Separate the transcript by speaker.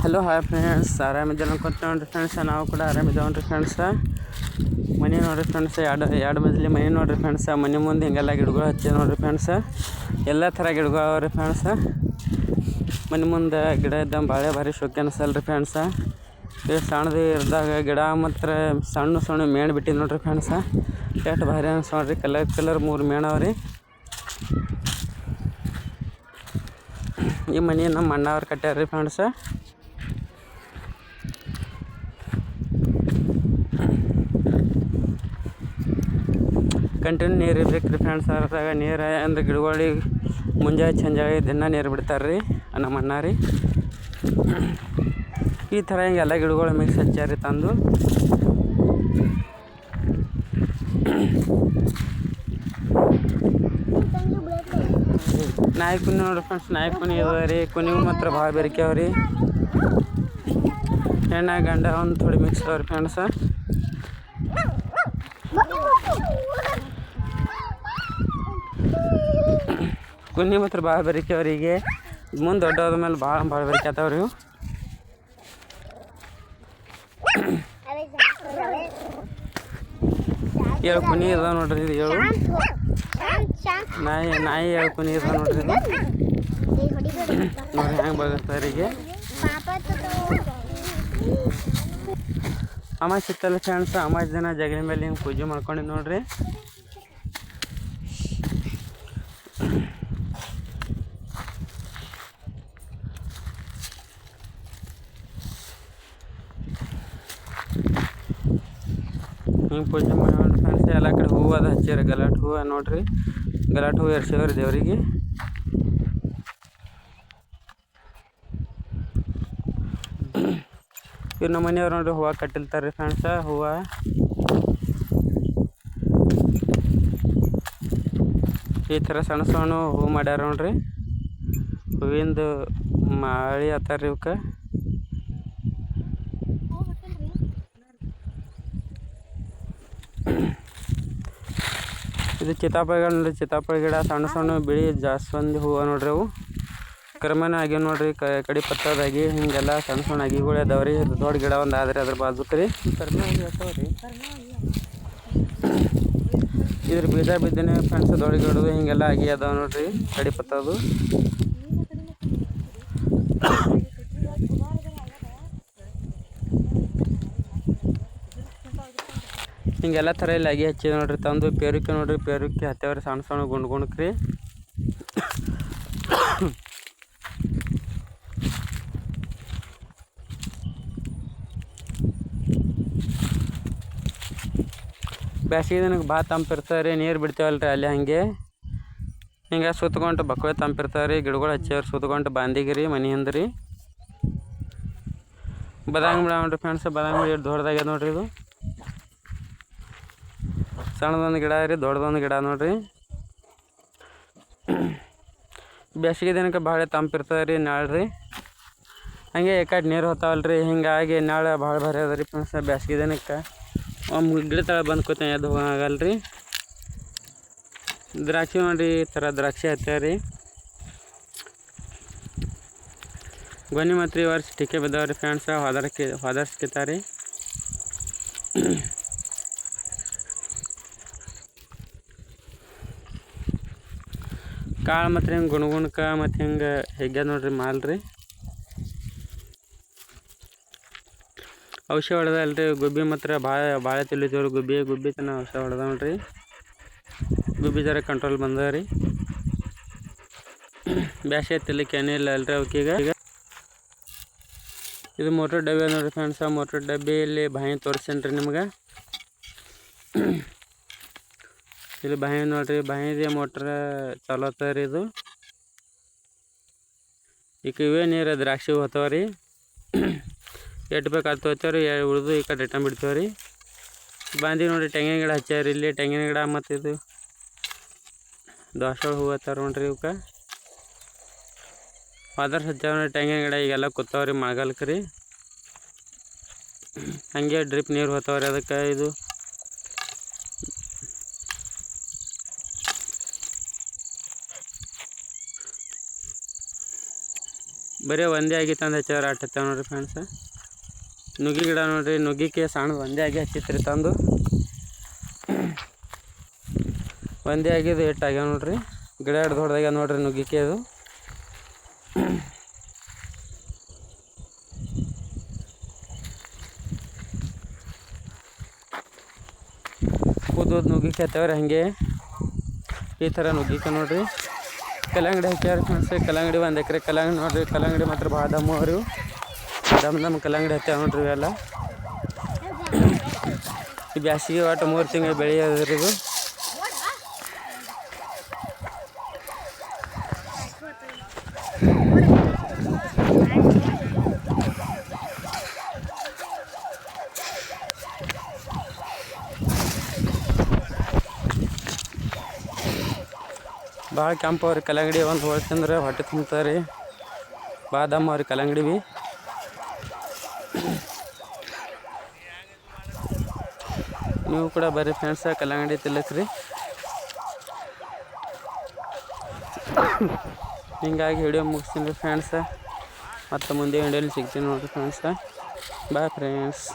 Speaker 1: Hello hi friends, ಆರಾಮಿದ್ದ ಅನ್ಕೊಂತ ನೋಡ್ರಿ friends. ನಾವು ಕೂಡ ಆರಾಮಿದ್ದೇವೆ ನೋಡ್ರಿ ಫ್ರೆಂಡ್ಸ. ಮನೆ ನೋಡ್ರಿ ಫ್ರೆಂಡ್ಸ, ಎರಡು ಮಜಲಿ ಮನೆ ನೋಡ್ರಿ ಫ್ರೆಂಡ್ಸ. ಮನೆ ಮುಂದೆ ಹಿಂಗೆಲ್ಲ ಗಿಡಗಳು ಹಚ್ಚಿ ನೋಡ್ರಿ ಫ್ರೆಂಡ್ಸ. ಎಲ್ಲ ಥರ ಗಿಡಗಳು ಅವ್ರಿ ಫ್ರೆಂಡ್ಸ. ಮನೆ ಮುಂದೆ ಗಿಡ ಇದ್ದಂಗೆ ಭಾಳ ಭಾರಿ ಶೋಕಿ ಅನಿಸಲ್ರಿ ಫ್ರೆಂಡ್ಸ. ಸಣ್ಣದು ಇರಿದಾಗ ಗಿಡ ಮಾತ್ರ ಸಣ್ಣ ಸಣ್ಣ ಮೇಣ ಬಿಟ್ಟಿದ್ದು ನೋಡ್ರಿ ಫ್ರೆಂಡ್ಸ. ಎಷ್ಟು ಭಾರಿ ಅನ್ಸ ನೋಡ್ರಿ. ಕಲರ್ 3 ಮೇಣ ಅವ್ರಿ. ಈ ಮನೆ ನಮ್ಮ ಅಣ್ಣವ್ರು ಕಟ್ಟ್ಯಾರ್ರಿ ಫ್ರೆಂಡ್ಸ. ಕಂಟಿನ್ಯೂ ನೀರು ಇರ್ಬೇಕು ರೀ ಫ್ರೆಂಡ್ಸ್. ಅದ್ರಾಗ ನೀರು ಅಂದ್ರೆ ಗಿಡಗಳಿಗೆ ಮುಂಜಾನೆ ಚಂಜಾಗಿ ದಿನ ನೀರು ಬಿಡ್ತಾರೆ ರೀ ನಮ್ಮ ಅಣ್ಣ ರೀ. ಈ ಥರ ಹಿಂಗೆಲ್ಲ ಗಿಡಗಳು ಮಿಕ್ಸ್ ಹಚ್ಚಾರಿ ತಂದು. ನಾಯಿ ಕುನಿ ನೋಡ್ರಿ ಫ್ರೆಂಡ್ಸ್, ನಾಯಿ ಕುನಿ ಇದಾವೆ ರೀ. ಕುನಿಗೂ ಮಾತ್ರ ಭಾಳ ಬೇರಿಕೆ ಅವ್ರಿ. ಹೆಣ್ಣ ಗಂಡ ಒಂದು ಥೋಡಿ ಮಿಕ್ಸ್ ಅದಾವ್ರಿ ಫ್ರೆಂಡ್ಸ. ಕುನಿ ಮಾತ್ರ ಭಾಳ ಬೇರಿಕೆ ಅವರಿಗೆ. ಮುಂದೆ ದೊಡ್ಡವಾದ ಮೇಲೆ ಭಾಳ ಬೇರಿಕೆ ಆತಾವ್ರಿ. ಏಳು ಕುನಿ ಇದಾವೆ ನೋಡ್ರಿ. ಇದು 7 ನಾಯಿ 7 ಕುನಿ ಇದಾವೆ ನೋಡ್ರಿ. ಇದು ನೋಡ್ರಿ ಹೆಂಗೆ ಬರುತ್ತೆ ಈಗ. ಅಮಾವಾಸ್ಯೆ ಇತ್ತಲ್ಲ ಫ್ರೆಂಡ್ಸ್, ಅಮಾವಾಸ್ಯೆ ದಿನ ಜಗಲಿ ಮೇಲೆ ಹಿಂಗೆ ಪೂಜೆ ಮಾಡ್ಕೊಂಡಿದ್ದು ನೋಡ್ರಿ. ಹಿಂಗೆ ಪೂಜೆ ಮಾಡಿ ನೋಡ್ರಿ ಫ್ರೆಂಡ್ಸ್. ಎಲ್ಲ ಕಡೆ ಹೂವು ಅದು ಹಚ್ಚಿರಿ. ಗಲಾಟೆ ಹೂವು ನೋಡ್ರಿ. ಗಲಾಟೆ ಹೂವು ಎರ್ಸಿವ್ರಿ ದೇವರಿಗೆ. ಇವ್ರು ನಮ್ಮ ಮನೆಯವ್ರು ನೋಡ್ರಿ ಹೂವು ಕಟ್ಟಿಲ್ತಾರೆ ಫ್ರೆಂಡ್ಸ. ಹೂವು ಈ ಥರ ಸಣ್ಣ ಸಣ್ಣ ಹೂವು ಮಾಡ್ಯಾರ ನೋಡ್ರಿ. ಹೂವಿಂದು ಮಾಳಿ ಆತಾರ್ರಿ ಇವಕ್ಕೆ. ಇದು ಚಿತಾಪಳ ನೋಡ್ರಿ. ಚಿತಾಪಳ ಗಿಡ ಸಣ್ಣ ಸಣ್ಣ ಬಿಳಿ ಜಾಸ್ತಿ ಹೂವು ನೋಡ್ರಿ. ಅವು ಕರ್ಮನ ಆಗ್ಯಾವ ನೋಡ್ರಿ. ಕಡಿ ಪತ್ತದಾಗಿ ಹಿಂಗೆಲ್ಲ ಸಣ್ಣ ಸಣ್ಣ ಅಗಿಗಳು ಅದಾವ್ರಿ. ದೊಡ್ಡ ಗಿಡ ಒಂದು ಆದ್ರಿ ಅದ್ರ ಬಾಜುಕ್ ರೀ. ಕರ್ಮ ಆಗ್ಯಾವ್ರಿ. ಇದ್ರ ಬೀಜ ಬಿದ್ದೇನೆ ಫ್ರೆಂಡ್ಸ್. ದೊಡ್ಡ ಗಿಡದು ಹಿಂಗೆಲ್ಲ ಆಗಿ ಅದಾವ ನೋಡ್ರಿ. ಕಡಿ ಪತ್ತದು ಹಿಂಗೆಲ್ಲ ಥರ ಇಲ್ಲಿ ಅಗಿ ಹಚ್ಚಿದೆ ನೋಡ್ರಿ. ತಂದು ಪೇರುಕ್ಕೆ ನೋಡ್ರಿ. ಪೇರುಕ್ಕೆ ಹತ್ತೇವ್ರಿ ಸಣ್ಣ ಸಣ್ಣ ಗುಂಡ್ರಿ. ಬ್ಯಾಸಿಗೆ ದಿನಕ್ಕೆ ಭಾಳ ತಂಪಿರ್ತಾರೆ ರೀ. ನೀರು ಬಿಡ್ತೇವಲ್ರಿ ಅಲ್ಲಿ ಹಂಗೆ ಹಿಂಗೆ ಸುತ್ಕೊಂಡು ಬಕ್ಕಳೆ ತಂಪಿರ್ತಾರೆ ರೀ. ಗಿಡಗಳು ಹಚ್ಚೇವ್ರಿ ಸುತ್ಕೊಂಡು ಬಾಂದಿಗಿರಿ ಮನೆ ಹಿಂದ್ರಿ. ಬದಾಮಿ ಗಿಡ ನೋಡ್ರಿ ಫ್ರೆಂಡ್ಸ್. ಬದಾಮಿ ಗಿಡ ದೊಡ್ಡದಾಗ್ಯದ ನೋಡ್ರಿ. ಇದು ಸಣ್ಣದೊಂದು ಗಿಡ ರೀ, ದೊಡ್ಡದೊಂದು ಗಿಡ ನೋಡ್ರಿ. ಬೇಸಿಗೆ ದಿನಕ್ಕೆ ಭಾಳ ತಂಪಿರ್ತದೆ ರೀ. ನಾಳ್ರಿ ಹಂಗೆ ಏಕಾಡಿ ನೀರು ಹೋಗ್ತಾವಲ್ರಿ. ಹಿಂಗಾಗಿ ನಾಳೆ ಭಾಳ ಭಾರಿ ಅದ ರೀ ಫ್ರೆಂಡ್ಸ್. ಬೇಸಿಗೆ ದಿನಕ್ಕೆ ಗಿಡ ತಳ ಬಂದು ಕೂತ ಎದ್ದು ಹೋಗಲ್ರಿ. ದ್ರಾಕ್ಷಿ ನೋಡ್ರಿ. ಈ ಥರ ದ್ರಾಕ್ಷಿ ಹತ್ಯಾರಿ. ಗೊನೆ ಮಾತ್ರ ಈ ವರ್ಷ ಟಿಕೆ ಬಿದ್ದಾವ್ರಿ ಫ್ರೆಂಡ್ಸ. ಹೊದರ್ಸ್ಕಿತಾರಿ. ಕಾಳು ಮತ್ತು ಹಿಂಗೆ ಗುಣಗುಣಕ ಮತ್ತು ಹಿಂಗೆ ಹೆಗ್ಗ ನೋಡ್ರಿ ಮಾಲ್ರಿ. ಔಷಧ ಹೊಡೆದಲ್ರಿ. ಗುಬ್ಬಿ ಮಾತ್ರ ಭಾಳ ತಿಳಿತೇವ್ರಿ. ಗುಬ್ಬಿ ತನ ಔಷಧ ಹೊಡೆದ ನೋಡ್ರಿ. ಗುಬ್ಬಿ ಜರ ಕಂಟ್ರೋಲ್ ಬಂದ ರೀ. ಬ್ಯಾಸಿಗೆ ತಿನ್ನಲಿಕ್ಕೆ ಏನಿಲ್ಲ ಅಲ್ರಿ ಅವಕ್ಕೀಗ. ಇದು ಮೋಟ್ರ್ ಡಬ್ಬಿ ನೋಡ್ರಿ ಫ್ರೆಂಡ್ಸ. ಮೋಟ್ರ್ ಡಬ್ಬಿಯಲ್ಲಿ ಬಾಯಿ ತೋರಿಸ್ತೇನೆ ರೀ ನಿಮ್ಗೆ. ಇಲ್ಲಿ ಬಾಯಿ ನೋಡ್ರಿ. ಬಾಯಿದೆ ಮೋಟ್ರ್ ಚಾಲು ಆಗ್ತದೆ ರೀ. ಇದು ಈಗ ಇವೇ ನೀರು ದ್ರಾಕ್ಷಿ ಹೋಗ್ತಾವ ರೀ. ಎಷ್ಟು ಬೇಕು ಅದು ತೊಗೋತೇವ್ರಿ. ಉಳಿದು ಈ ಕಡೆ ರಿಟರ್ನ್ ಬಿಡ್ತೇವ್ರಿ. ಬಾಂದಿ ನೋಡ್ರಿ. ತೆಂಗಿನ ಗಿಡ ಹಚ್ಚಾರಿ ಇಲ್ಲಿ. ತೆಂಗಿನ ಗಿಡ ಮತ್ತು ಇದು ದಾಸವಾಳ ಹೂವು ಹತ್ತಾರ ನೋಡ್ರಿ. ಇವಕ್ಕೆ ಫಾದರ್ಸ್ ಹಚ್ಚಾರ ನೋಡ್ರಿ. ತೆಂಗಿನ ಗಿಡ ಈಗೆಲ್ಲ ಕೂತಾವ್ರಿ ಮಳೆಗಾಲಕ್ಕೆ ರೀ. ಹಂಗೆ ಡ್ರಿಪ್ ನೀರು ಹೋಗ್ತಾವ್ರಿ ಅದಕ್ಕೆ. ಇದು ಬರೀ ಒಂದೇ ಆಗಿ ತಂದು ಹಚ್ಚಾರ ಹಚ್ಚತ್ತೇವೆ ನೋಡಿರಿ ಫ್ರೆಂಡ್ಸ. ನುಗ್ಗಿ ಗಿಡ ನೋಡಿರಿ, ನುಗ್ಗಿಕೆ ಸಣ್ಣದು ಒಂದೇ ಆಗಿ ಹಚ್ಚಿತ್ರಿ ತಂದು. ಒಂದೇ ಆಗಿದ್ದು ಎಷ್ಟು ಆಗ್ಯಾವ ನೋಡಿರಿ. ಗಿಡ ಹಿಡ್ದು ದೊಡ್ಡದಾಗ್ಯಾವ ನೋಡಿರಿ ನುಗ್ಗಿಕೆ ಅದು. ಕೂದೋದು ನುಗ್ಗಿಕೆ ಹತ್ತವ್ರಿ ಹಾಗೆ ಈ ಥರ ನುಗ್ಗಿಕೆ ನೋಡಿರಿ. ಕಲ್ಲಂಗಡಿ ಹಾಕ್ಯಾರ ಫ್ರೆಂಡ್ಸ್. ಕಲ್ಲಂಗಡಿ 1 ಎಕರೆ ಕಲ್ಲಂಗಡಿ ನೋಡಿರಿ. ಕಲ್ಲಂಗಡಿ ಮಾತ್ರ ಭಾಳ ದಮ್ಮ ಅವ್ರಿ. ದಮ್ ಕಲ್ಲಂಗಡಿ ಹತ್ಯಾವ ನೋಡ್ರಿ ಇವೆಲ್ಲ. ಈ ಬ್ಯಾಸಿಗೆ ಒಟ್ಟು 3 ತಿಂಗಳು ಬೆಳೆಯೋದ್ರಿ ಇದು. ಭಾಳ ಕೆಂಪು ಅವ್ರಿ ಕಲ್ಲಂಗಡಿ. ಒಂದು ಹೋಳು ತಿಂದ್ರೆ ಹೊಟ್ಟೆ ತುಂಬ್ತಾರೆ. ಭಾಳ ದಮ್ಮ ಅವ್ರಿ ಕಲ್ಲಂಗಡಿ ಭೀ. ನೀವು ಕೂಡ ಬರ್ರಿ ಫ್ರೆಂಡ್ಸ, ಕಲ್ಲಂಗಡಿ ತಿಲ್ಲಕ್ರಿ. ಹಿಂಗಾಗಿ ವಿಡಿಯೋ ಮುಗಿಸ್ತೀನಿ ರೀ ಫ್ರೆಂಡ್ಸ. ಮತ್ತು ಮುಂದೆ ವಿಡಿಯೋಲಿ ಸಿಗ್ತೀನಿ ನೋಡಿರಿ ಫ್ರೆಂಡ್ಸ. Bye friends.